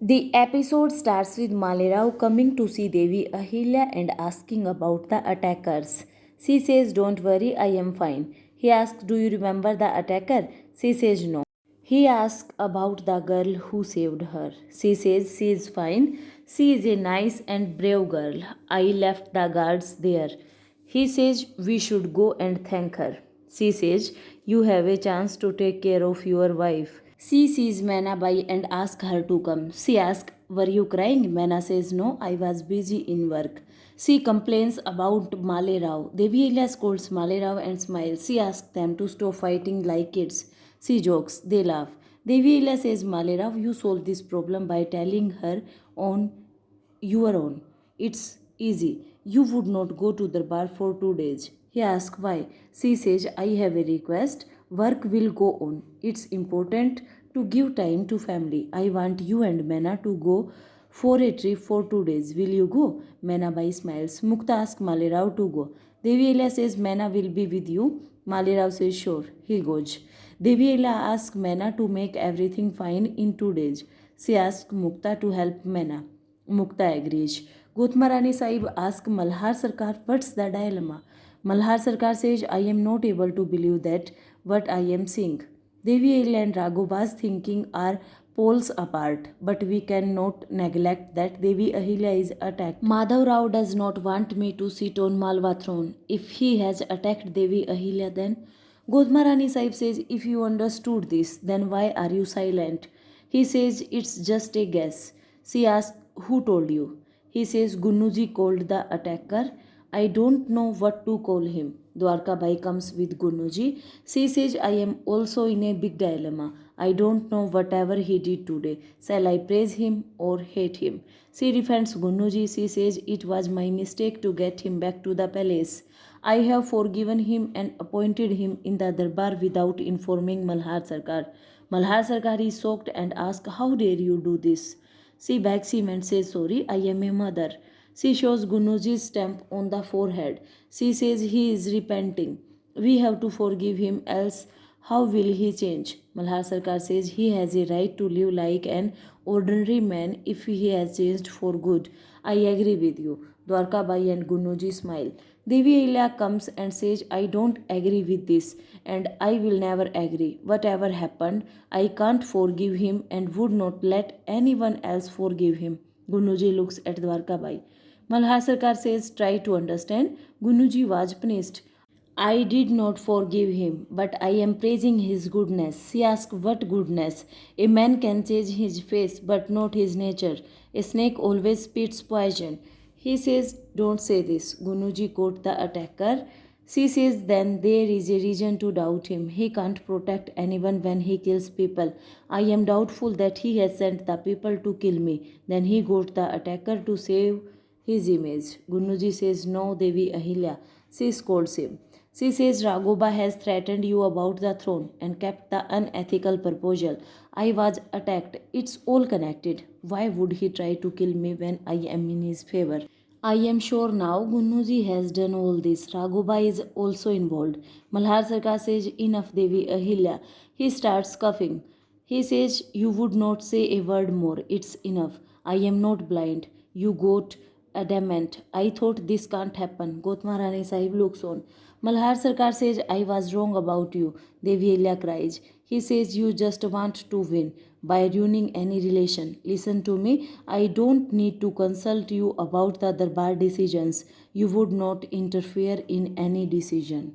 The episode starts with Malerao coming to see Devi Ahilya and asking about the attackers. She says, "Don't worry, I am fine." He asks, "Do you remember the attacker?" She says, "No." He asks about the girl who saved her. She says she is fine. She is a nice and brave girl. I left the guards there. He says we should go and thank her. She says, "You have a chance to take care of your wife." She sees Mena by and asks her to come. She asks, "Were you crying?" Mena says, "No, I was busy in work." She complains about Male Rao. Devi Ahilya scolds Male Rao and smiles. She asks them to stop fighting like kids. She jokes. They laugh. Devi Ahilya says, "Male Rao, you solve this problem by telling her on your own. It's easy. You would not go to the bar for 2 days." He asks why. She says, "I have a request. Work will go on. It's important to give time to family. I want you and Mena to go for a trip for 2 days. Will you go?" Menabai smiles. Mukta asks Malirao to go. Devi Ahilya says, "Mena will be with you." Malirao says, "Sure." He goes. Devi Ahilya asks Mena to make everything fine in 2 days. She asks Mukta to help Mena. Mukta agrees. Gotmarani Sahib asks Malhar Sarkar, "What's the dilemma?" Malhar Sarkar says, "I am not able to believe that what I am seeing. Devi Ahilya and Raghuba's thinking are poles apart, but we cannot neglect that Devi Ahilya is attacked. Madhav Rao does not want me to sit on Malwa throne. If he has attacked Devi Ahilya, then..." Gotmarani Sahib says, "If you understood this, then why are you silent?" He says, "It's just a guess." She asks, "Who told you?" He says, "Gunuji called the attacker. I don't know what to call him." Dwarka Bai comes with Gunuji. She says, "I am also in a big dilemma. I don't know whatever he did today. Shall I praise him or hate him?" She defends Gunuji. She says, "It was my mistake to get him back to the palace. I have forgiven him and appointed him in the darbar without informing Malhar Sarkar." Malhar Sarkar is shocked and asks, "How dare you do this?" She begs him and says, "Sorry, I am a mother." She shows Gunuji's stamp on the forehead. She says he is repenting. We have to forgive him, else how will he change? Malhar Sarkar says he has a right to live like an ordinary man if he has changed for good. I agree with you. Dwarka Bai and Gunuji smile. Devi Ahilya comes and says, "I don't agree with this and I will never agree. Whatever happened, I can't forgive him and would not let anyone else forgive him." Gunuji looks at Dwarka Bai. Malhar Sarkar says, "Try to understand. Gunuji was punished. I did not forgive him, but I am praising his goodness." She asks, "What goodness?" "A man can change his face, but not his nature. A snake always spits poison." He says, "Don't say this." Gunuji caught the attacker. She says, "Then there is a reason to doubt him. He can't protect anyone when he kills people. I am doubtful that he has sent the people to kill me. Then he got the attacker to save his image." Gunuji says, "No, Devi Ahilya." She scolds him. She says, "Raghuba has threatened you about the throne and kept the unethical proposal. I was attacked. It's all connected. Why would he try to kill me when I am in his favor? I am sure now Gunuji has done all this. Raghuba is also involved." Malhar Sarkar says, "Enough, Devi Ahilya." He starts coughing. He says, "You would not say a word more. It's enough. I am not blind." You got adamant. "I thought this can't happen." Gotmarani Sahib looks on. Malhar Sarkar says, "I was wrong about you." Devi Ahilya cries. He says, "You just want to win by ruining any relation. Listen to me. I don't need to consult you about the Darbar decisions. You would not interfere in any decision."